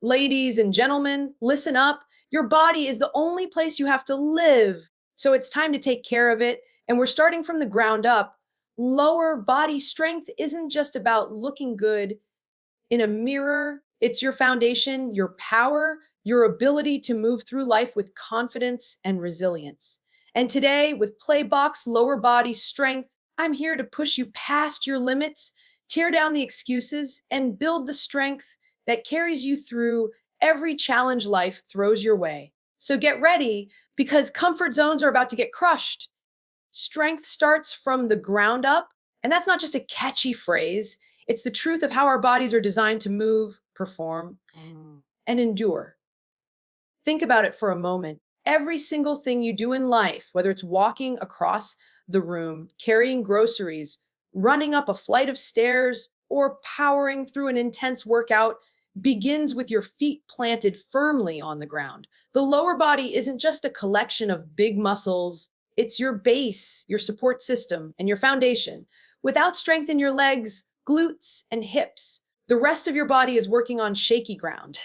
Ladies and gentlemen, listen up. Your body is the only place you have to live. So it's time to take care of it. And we're starting from the ground up. Lower body strength isn't just about looking good in a mirror, it's your foundation, your power, your ability to move through life with confidence and resilience. And today, with Playbox Lower Body Strength, I'm here to push you past your limits, tear down the excuses, and build the strength that carries you through every challenge life throws your way. So get ready because comfort zones are about to get crushed. Strength starts from the ground up, and that's not just a catchy phrase. It's the truth of how our bodies are designed to move, perform, and endure. Think about it for a moment. Every single thing you do in life, whether it's walking across the room, carrying groceries, running up a flight of stairs, or powering through an intense workout, begins with your feet planted firmly on the ground. The lower body isn't just a collection of big muscles, it's your base, your support system, and your foundation. Without strength in your legs, glutes, and hips, the rest of your body is working on shaky ground.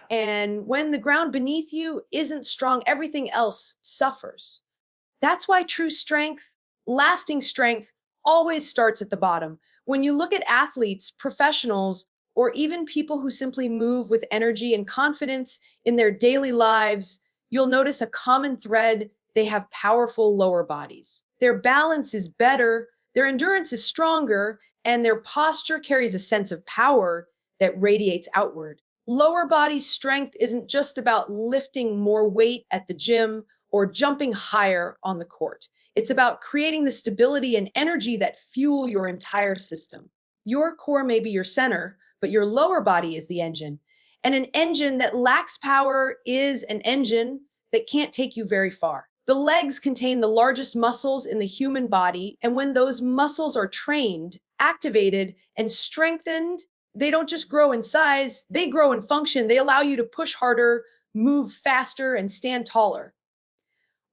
And when the ground beneath you isn't strong, everything else suffers. That's why true strength, lasting strength, always starts at the bottom. When you look at athletes, professionals, or even people who simply move with energy and confidence in their daily lives, you'll notice a common thread. They have powerful lower bodies. Their balance is better, their endurance is stronger, and their posture carries a sense of power that radiates outward. Lower body strength isn't just about lifting more weight at the gym or jumping higher on the court. It's about creating the stability and energy that fuel your entire system. Your core may be your center, but your lower body is the engine. And an engine that lacks power is an engine that can't take you very far. The legs contain the largest muscles in the human body, and when those muscles are trained, activated, and strengthened, they don't just grow in size, they grow in function. They allow you to push harder, move faster, and stand taller.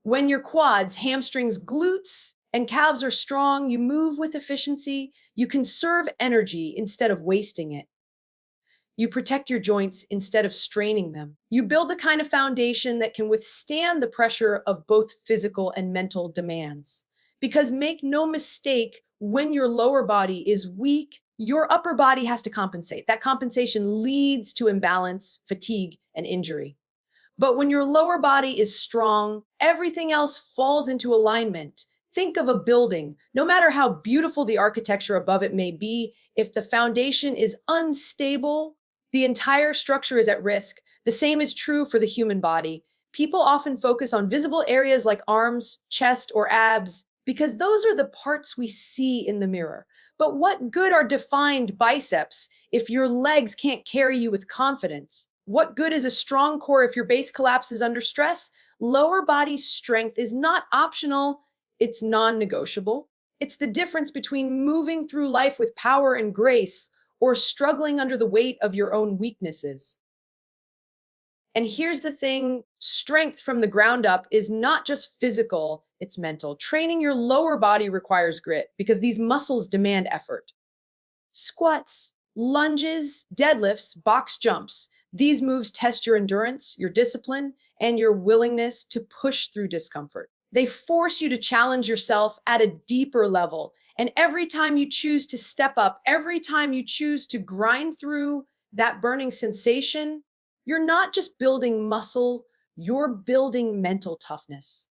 When your quads, hamstrings, glutes, and calves are strong, you move with efficiency, you conserve energy instead of wasting it. You protect your joints instead of straining them. You build the kind of foundation that can withstand the pressure of both physical and mental demands. Because make no mistake, when your lower body is weak, your upper body has to compensate. That compensation leads to imbalance, fatigue, and injury. But when your lower body is strong, everything else falls into alignment. Think of a building. No matter how beautiful the architecture above it may be, if the foundation is unstable, the entire structure is at risk. The same is true for the human body. People often focus on visible areas like arms, chest, or abs because those are the parts we see in the mirror. But what good are defined biceps if your legs can't carry you with confidence? What good is a strong core if your base collapses under stress? Lower body strength is not optional, it's non negotiable. It's the difference between moving through life with power and grace or struggling under the weight of your own weaknesses. And here's the thing, strength from the ground up is not just physical, it's mental. Training your lower body requires grit because these muscles demand effort. Squats, lunges, deadlifts, box jumps. These moves test your endurance, your discipline, and your willingness to push through discomfort. They force you to challenge yourself at a deeper level. And every time you choose to step up, every time you choose to grind through that burning sensation, you're not just building muscle, you're building mental toughness.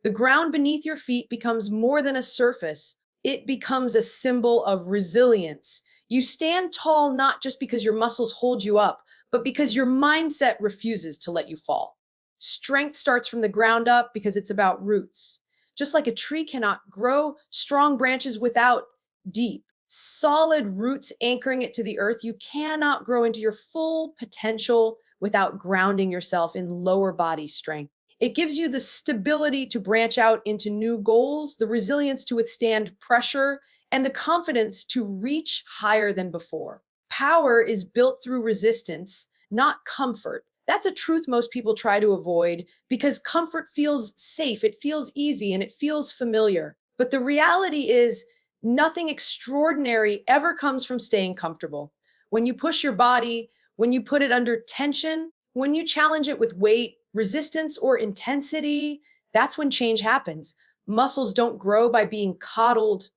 The ground beneath your feet becomes more than a surface, it becomes a symbol of resilience. You stand tall not just because your muscles hold you up, but because your mindset refuses to let you fall. Strength starts from the ground up because it's about roots. Just like a tree cannot grow strong branches without deep, solid roots anchoring it to the earth, you cannot grow into your full potential without grounding yourself in lower body strength. It gives you the stability to branch out into new goals, the resilience to withstand pressure, and the confidence to reach higher than before. Power is built through resistance, not comfort. That's a truth most people try to avoid because comfort feels safe, it feels easy, and it feels familiar. But the reality is, nothing extraordinary ever comes from staying comfortable. When you push your body, When you put it under tension, when you challenge it with weight, resistance, or intensity, that's when change happens. Muscles don't grow by being coddled,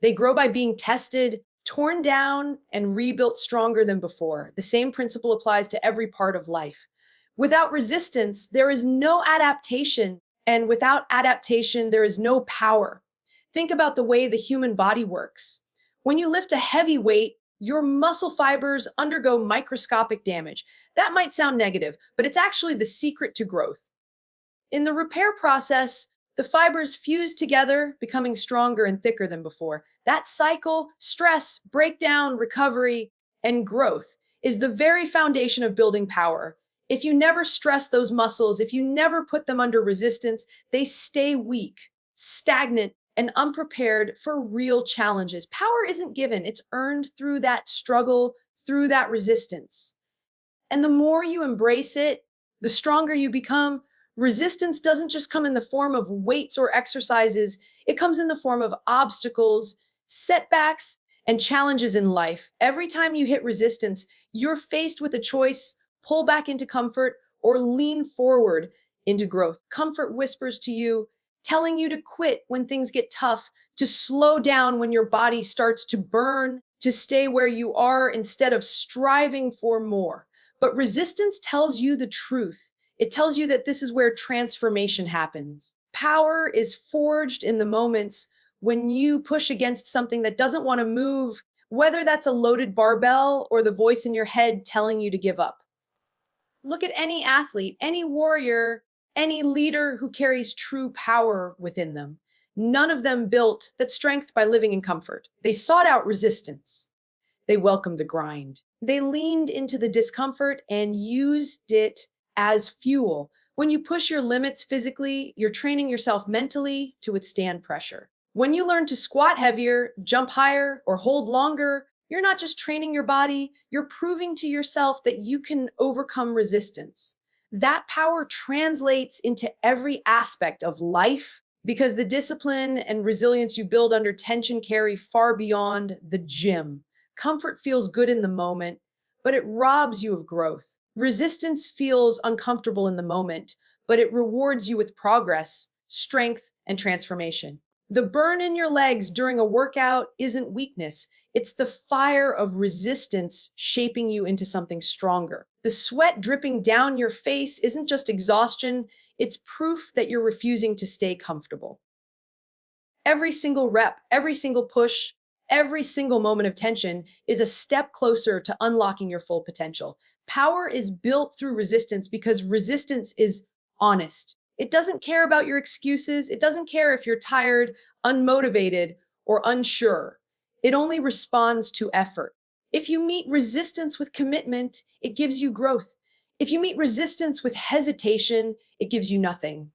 they grow by being tested, torn down, and rebuilt stronger than before. The same principle applies to every part of life. Without resistance, there is no adaptation, and without adaptation, there is no power. Think about the way the human body works. When you lift a heavy weight, your muscle fibers undergo microscopic damage. That might sound negative, but it's actually the secret to growth. In the repair process, the fibers fuse together, becoming stronger and thicker than before. That cycle, stress, breakdown, recovery, and growth is the very foundation of building power. If you never stress those muscles, if you never put them under resistance, they stay weak, stagnant, and unprepared for real challenges. Power isn't given, it's earned through that struggle, through that resistance. And the more you embrace it, the stronger you become. Resistance doesn't just come in the form of weights or exercises, it comes in the form of obstacles, setbacks, and challenges in life. Every time you hit resistance, you're faced with a choice: pull back into comfort or lean forward into growth. Comfort whispers to you, telling you to quit when things get tough, to slow down when your body starts to burn, to stay where you are instead of striving for more. But resistance tells you the truth. It tells you that this is where transformation happens. Power is forged in the moments when you push against something that doesn't want to move, whether that's a loaded barbell or the voice in your head telling you to give up. Look at any athlete, any warrior, any leader who carries true power within them. None of them built that strength by living in comfort. They sought out resistance. They welcomed the grind. They leaned into the discomfort and used it as fuel. When you push your limits physically, you're training yourself mentally to withstand pressure. When you learn to squat heavier, jump higher, or hold longer, you're not just training your body, you're proving to yourself that you can overcome resistance. That power translates into every aspect of life because the discipline and resilience you build under tension carry far beyond the gym. Comfort feels good in the moment, but it robs you of growth. Resistance feels uncomfortable in the moment, but it rewards you with progress, strength, and transformation. The burn in your legs during a workout isn't weakness, it's the fire of resistance shaping you into something stronger. The sweat dripping down your face isn't just exhaustion, it's proof that you're refusing to stay comfortable. Every single rep, every single push, every single moment of tension is a step closer to unlocking your full potential. Power is built through resistance because resistance is honest. It doesn't care about your excuses. It doesn't care if you're tired, unmotivated, or unsure. It only responds to effort. If you meet resistance with commitment, it gives you growth. If you meet resistance with hesitation, it gives you nothing.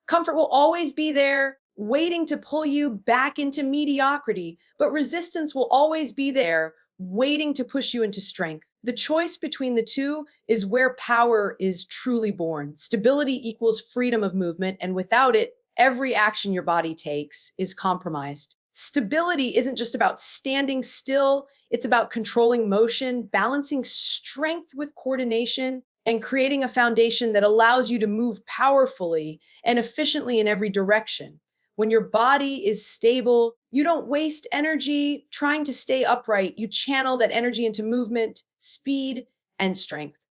Comfort will always be there, waiting to pull you back into mediocrity, but resistance will always be there, waiting to push you into strength. The choice between the two is where power is truly born. Stability equals freedom of movement, and without it, every action your body takes is compromised. Stability isn't just about standing still, it's about controlling motion, balancing strength with coordination, and creating a foundation that allows you to move powerfully and efficiently in every direction. When your body is stable, you don't waste energy trying to stay upright. You channel that energy into movement, speed, and strength.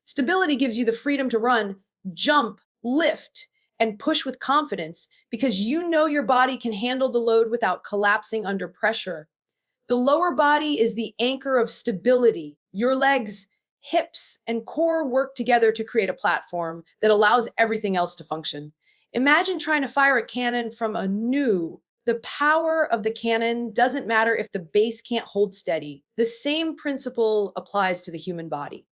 Stability gives you the freedom to run, jump, lift, and push with confidence because you know your body can handle the load without collapsing under pressure. The lower body is the anchor of stability. Your legs, hips, and core work together to create a platform that allows everything else to function. Imagine trying to fire a cannon from a new. The power of the cannon doesn't matter if the base can't hold steady. The same principle applies to the human body.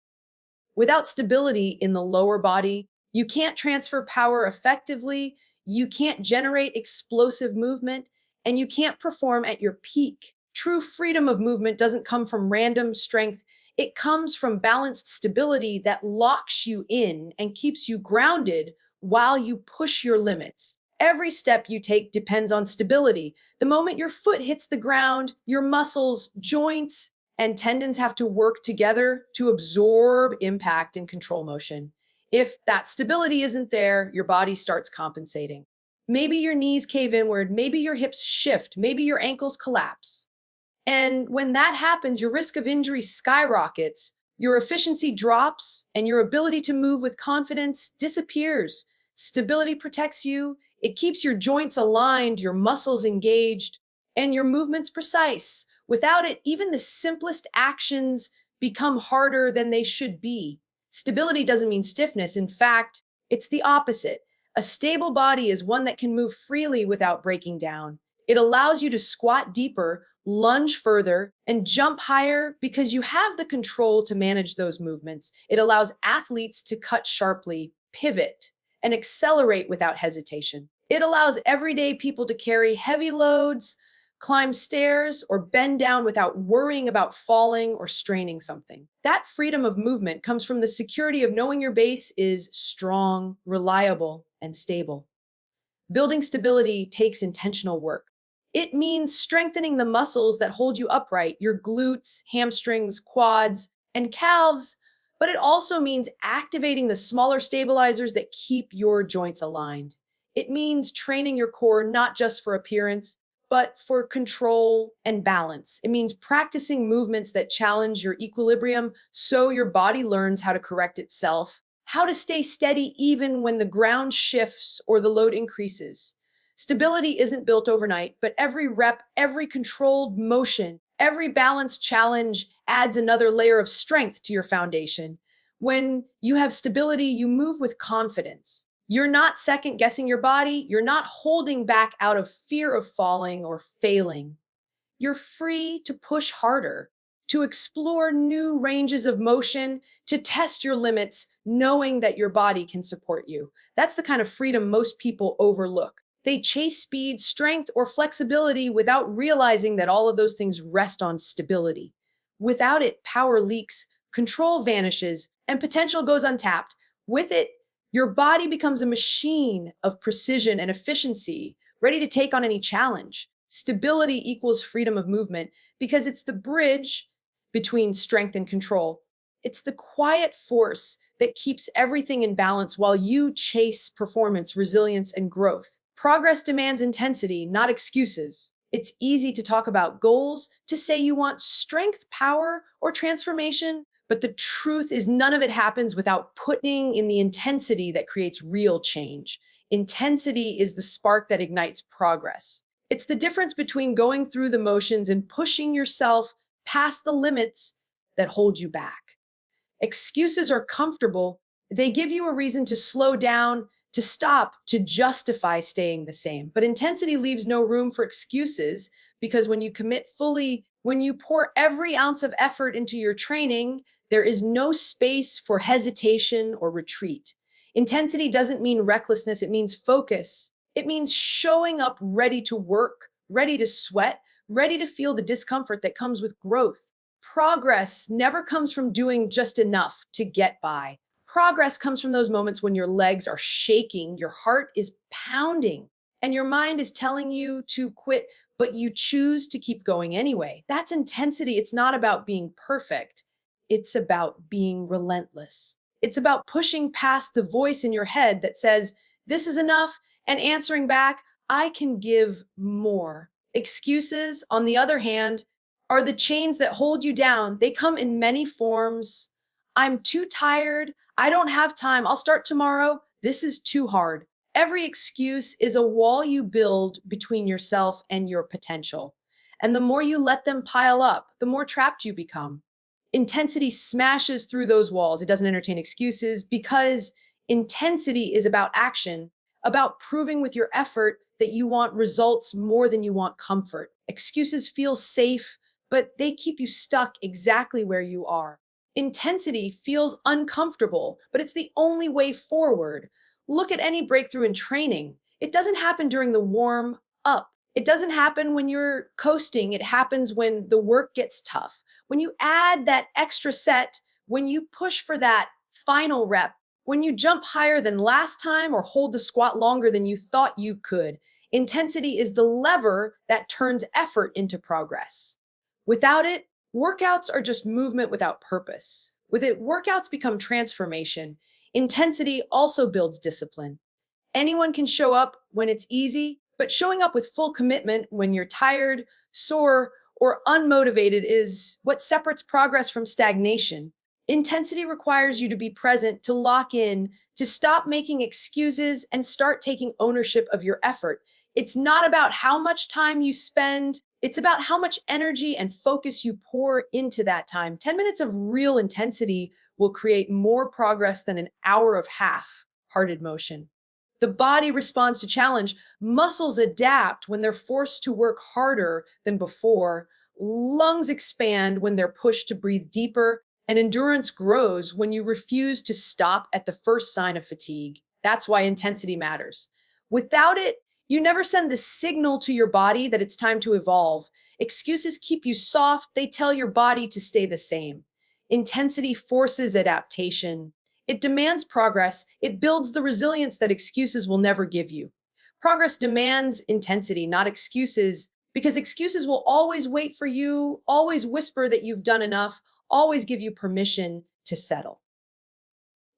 Without stability in the lower body, you can't transfer power effectively, you can't generate explosive movement, and you can't perform at your peak. True freedom of movement doesn't come from random strength, it comes from balanced stability that locks you in and keeps you grounded while you push your limits. Every step you take depends on stability. The moment your foot hits the ground, your muscles, joints, and tendons have to work together to absorb impact and control motion. If that stability isn't there, your body starts compensating. Maybe your knees cave inward, maybe your hips shift, maybe your ankles collapse. And when that happens, your risk of injury skyrockets, your efficiency drops, and your ability to move with confidence disappears. Stability protects you, it keeps your joints aligned, your muscles engaged, and your movements precise. Without it, even the simplest actions become harder than they should be. Stability doesn't mean stiffness. In fact, it's the opposite. A stable body is one that can move freely without breaking down. It allows you to squat deeper, lunge further, and jump higher because you have the control to manage those movements. It allows athletes to cut sharply, pivot, and accelerate without hesitation. It allows everyday people to carry heavy loads, climb stairs, or bend down without worrying about falling or straining something. That freedom of movement comes from the security of knowing your base is strong, reliable, and stable. Building stability takes intentional work. It means strengthening the muscles that hold you upright, your glutes, hamstrings, quads, and calves, but it also means activating the smaller stabilizers that keep your joints aligned. It means training your core not just for appearance, but for control and balance. It means practicing movements that challenge your equilibrium so your body learns how to correct itself, how to stay steady even when the ground shifts or the load increases. Stability isn't built overnight, but every rep, every controlled motion, every balance challenge adds another layer of strength to your foundation. When you have stability, you move with confidence. You're not second guessing your body. You're not holding back out of fear of falling or failing. You're free to push harder, to explore new ranges of motion, to test your limits, knowing that your body can support you. That's the kind of freedom most people overlook. They chase speed, strength, or flexibility without realizing that all of those things rest on stability. Without it, power leaks, control vanishes, and potential goes untapped. With it, your body becomes a machine of precision and efficiency, ready to take on any challenge. Stability equals freedom of movement because it's the bridge between strength and control. It's the quiet force that keeps everything in balance while you chase performance, resilience, and growth. Progress demands intensity, not excuses. It's easy to talk about goals, to say you want strength, power, or transformation, but the truth is none of it happens without putting in the intensity that creates real change. Intensity is the spark that ignites progress. It's the difference between going through the motions and pushing yourself past the limits that hold you back. Excuses are comfortable. They give you a reason to slow down, to stop, to justify staying the same. But intensity leaves no room for excuses because when you commit fully, when you pour every ounce of effort into your training, there is no space for hesitation or retreat. Intensity doesn't mean recklessness, it means focus. It means showing up ready to work, ready to sweat, ready to feel the discomfort that comes with growth. Progress never comes from doing just enough to get by. Progress comes from those moments when your legs are shaking, your heart is pounding, and your mind is telling you to quit, but you choose to keep going anyway. That's intensity. It's not about being perfect, it's about being relentless. It's about pushing past the voice in your head that says, this is enough, and answering back, I can give more. Excuses, on the other hand, are the chains that hold you down. They come in many forms. I'm too tired. I don't have time. I'll start tomorrow. This is too hard. Every excuse is a wall you build between yourself and your potential. And the more you let them pile up, the more trapped you become. Intensity smashes through those walls. It doesn't entertain excuses because intensity is about action, about proving with your effort that you want results more than you want comfort. Excuses feel safe, but they keep you stuck exactly where you are. Intensity feels uncomfortable, but it's the only way forward. Look at any breakthrough in training. It doesn't happen during the warm up. It doesn't happen when you're coasting. It happens when the work gets tough. When you add that extra set, when you push for that final rep, when you jump higher than last time or hold the squat longer than you thought you could. Intensity is the lever that turns effort into progress. Without it, Workouts are just movement without purpose. With it, workouts become transformation. Intensity also builds discipline. Anyone can show up when it's easy, but showing up with full commitment when you're tired, sore, or unmotivated is what separates progress from stagnation. Intensity requires you to be present, to lock in, to stop making excuses and start taking ownership of your effort. It's not about how much time you spend, it's about how much energy and focus you pour into that time. 10 minutes of real intensity will create more progress than an hour of half hearted motion. The body responds to challenge. Muscles adapt when they're forced to work harder than before. Lungs expand when they're pushed to breathe deeper. And endurance grows when you refuse to stop at the first sign of fatigue. That's why intensity matters. Without it, you never send the signal to your body that it's time to evolve. Excuses keep you soft, they tell your body to stay the same. Intensity forces adaptation. It demands progress. It builds the resilience that excuses will never give you. Progress demands intensity, not excuses, because excuses will always wait for you, always whisper that you've done enough, always give you permission to settle.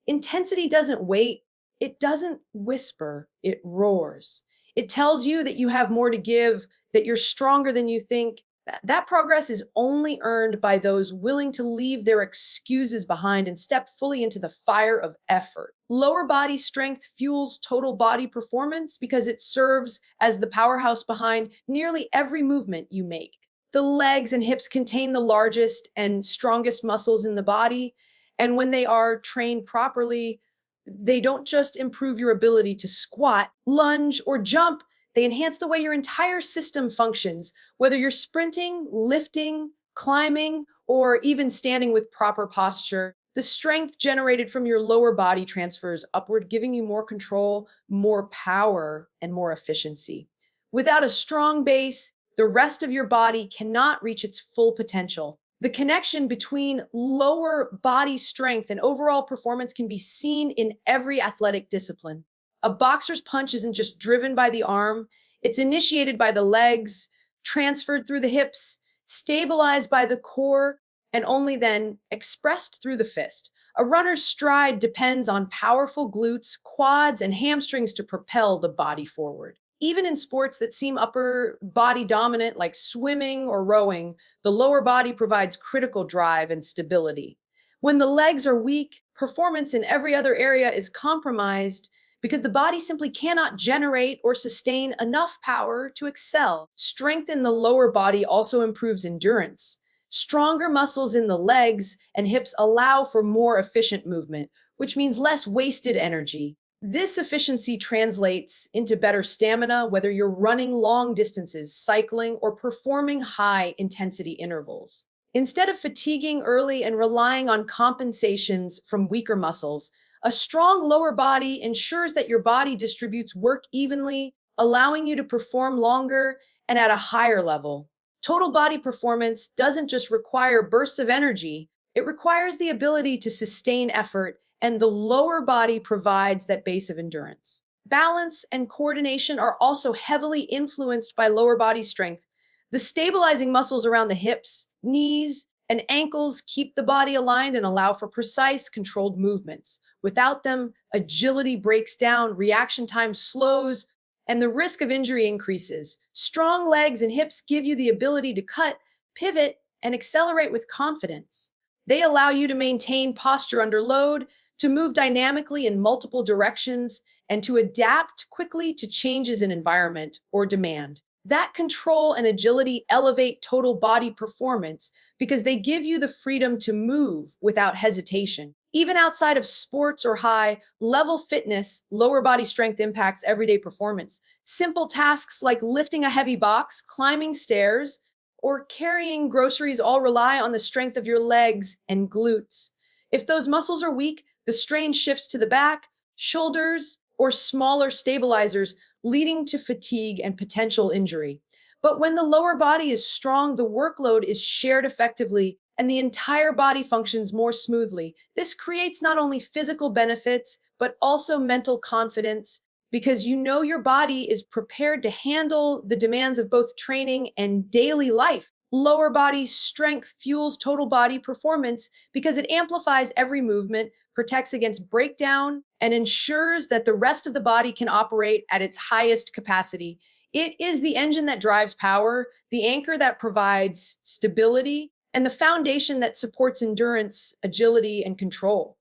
Intensity doesn't wait, it doesn't whisper, it roars. It tells you that you have more to give, that you're stronger than you think. That progress is only earned by those willing to leave their excuses behind and step fully into the fire of effort. Lower body strength fuels total body performance because it serves as the powerhouse behind nearly every movement you make. The legs and hips contain the largest and strongest muscles in the body, and when they are trained properly, they don't just improve your ability to squat, lunge, or jump, they enhance the way your entire system functions, whether you're sprinting, lifting, climbing, or even standing with proper posture. The strength generated from your lower body transfers upward, giving you more control, more power, and more efficiency. Without a strong base, the rest of your body cannot reach its full potential. The connection between lower body strength and overall performance can be seen in every athletic discipline. A boxer's punch isn't just driven by the arm, it's initiated by the legs, transferred through the hips, stabilized by the core, and only then expressed through the fist. A runner's stride depends on powerful glutes, quads, and hamstrings to propel the body forward. Even in sports that seem upper body dominant, like swimming or rowing, the lower body provides critical drive and stability. When the legs are weak, performance in every other area is compromised because the body simply cannot generate or sustain enough power to excel. Strength in the lower body also improves endurance. Stronger muscles in the legs and hips allow for more efficient movement, which means less wasted energy. This efficiency translates into better stamina, whether you're running long distances, cycling, or performing high intensity intervals. Instead of fatiguing early and relying on compensations from weaker muscles, a strong lower body ensures that your body distributes work evenly, allowing you to perform longer and at a higher level. Total body performance doesn't just require bursts of energy, it requires the ability to sustain effort, and the lower body provides that base of endurance. Balance and coordination are also heavily influenced by lower body strength. The stabilizing muscles around the hips, knees, and ankles keep the body aligned and allow for precise, controlled movements. Without them, agility breaks down, reaction time slows, and the risk of injury increases. Strong legs and hips give you the ability to cut, pivot, and accelerate with confidence. They allow you to maintain posture under load, to move dynamically in multiple directions, and to adapt quickly to changes in environment or demand. That control and agility elevate total body performance because they give you the freedom to move without hesitation. Even outside of sports or high level fitness, lower body strength impacts everyday performance. Simple tasks like lifting a heavy box, climbing stairs, or carrying groceries all rely on the strength of your legs and glutes. If those muscles are weak, the strain shifts to the back, shoulders, or smaller stabilizers, leading to fatigue and potential injury. But when the lower body is strong, the workload is shared effectively and the entire body functions more smoothly. This creates not only physical benefits, but also mental confidence because you know your body is prepared to handle the demands of both training and daily life. Lower body strength fuels total body performance because it amplifies every movement, protects against breakdown, and ensures that the rest of the body can operate at its highest capacity. It is the engine that drives power, the anchor that provides stability, and the foundation that supports endurance, agility, and control.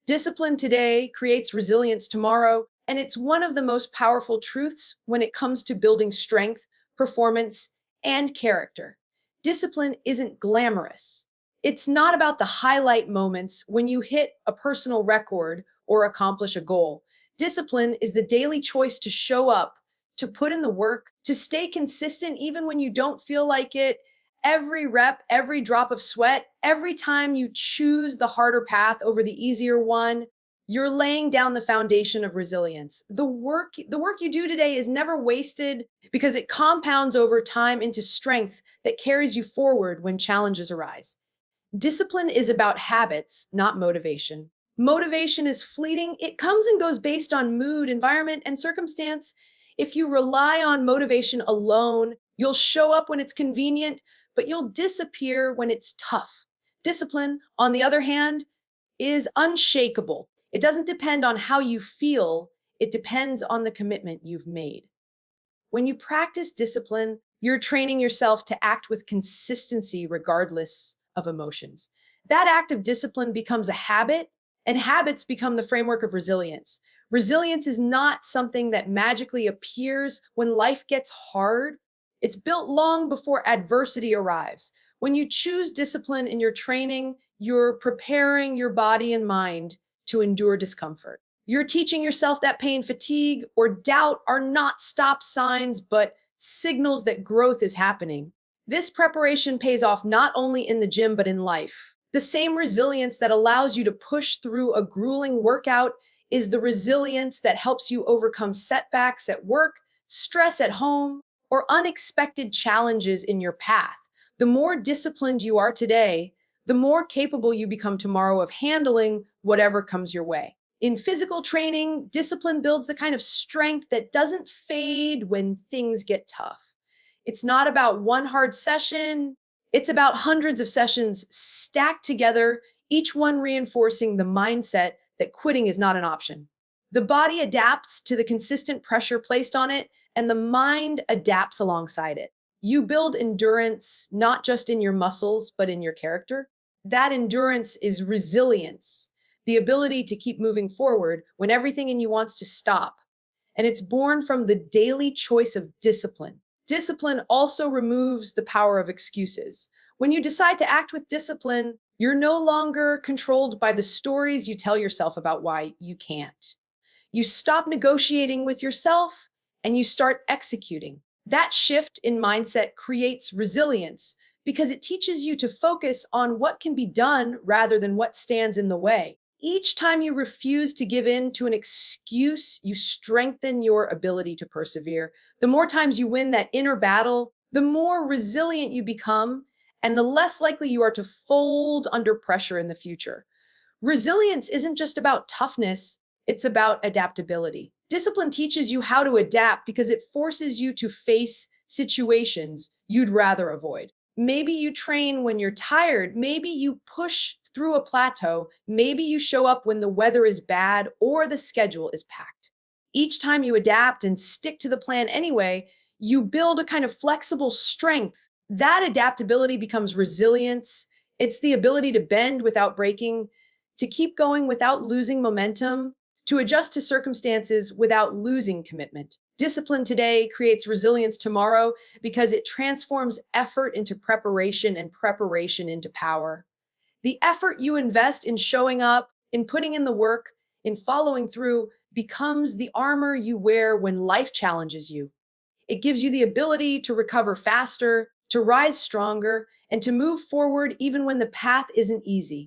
Discipline today creates resilience tomorrow, and it's one of the most powerful truths when it comes to building strength, performance, and character. Discipline isn't glamorous. It's not about the highlight moments when you hit a personal record or accomplish a goal. Discipline is the daily choice to show up, to put in the work, to stay consistent even when you don't feel like it. Every rep, every drop of sweat, every time you choose the harder path over the easier one, you're laying down the foundation of resilience. The work you do today is never wasted because it compounds over time into strength that carries you forward when challenges arise. Discipline is about habits, not motivation. Motivation is fleeting. It comes and goes based on mood, environment, and circumstance. If you rely on motivation alone, you'll show up when it's convenient, but you'll disappear when it's tough. Discipline, on the other hand, is unshakable. It doesn't depend on how you feel, it depends on the commitment you've made. When you practice discipline, you're training yourself to act with consistency regardless of emotions. That act of discipline becomes a habit, and habits become the framework of resilience. Resilience is not something that magically appears when life gets hard. It's built long before adversity arrives. When you choose discipline in your training, you're preparing your body and mind to endure discomfort. You're teaching yourself that pain, fatigue, or doubt are not stop signs, but signals that growth is happening. This preparation pays off not only in the gym, but in life. The same resilience that allows you to push through a grueling workout is the resilience that helps you overcome setbacks at work, stress at home, or unexpected challenges in your path. The more disciplined you are today, the more capable you become tomorrow of handling whatever comes your way. In physical training, discipline builds the kind of strength that doesn't fade when things get tough. It's not about one hard session, it's about hundreds of sessions stacked together, each one reinforcing the mindset that quitting is not an option. The body adapts to the consistent pressure placed on it, and the mind adapts alongside it. You build endurance not just in your muscles, but in your character. That endurance is resilience, the ability to keep moving forward when everything in you wants to stop. And it's born from the daily choice of discipline. Discipline also removes the power of excuses. When you decide to act with discipline, you're no longer controlled by the stories you tell yourself about why you can't. You stop negotiating with yourself and you start executing. That shift in mindset creates resilience because it teaches you to focus on what can be done rather than what stands in the way. Each time you refuse to give in to an excuse, you strengthen your ability to persevere. The more times you win that inner battle, the more resilient you become, and the less likely you are to fold under pressure in the future. Resilience isn't just about toughness, it's about adaptability. Discipline teaches you how to adapt because it forces you to face situations you'd rather avoid. Maybe you train when you're tired. Maybe you push through a plateau. Maybe you show up when the weather is bad or the schedule is packed. Each time you adapt and stick to the plan anyway, you build a kind of flexible strength. That adaptability becomes resilience. It's the ability to bend without breaking, to keep going without losing momentum, to adjust to circumstances without losing commitment. Discipline today creates resilience tomorrow because it transforms effort into preparation and preparation into power. The effort you invest in showing up, in putting in the work, in following through becomes the armor you wear when life challenges you. It gives you the ability to recover faster, to rise stronger, and to move forward even when the path isn't easy.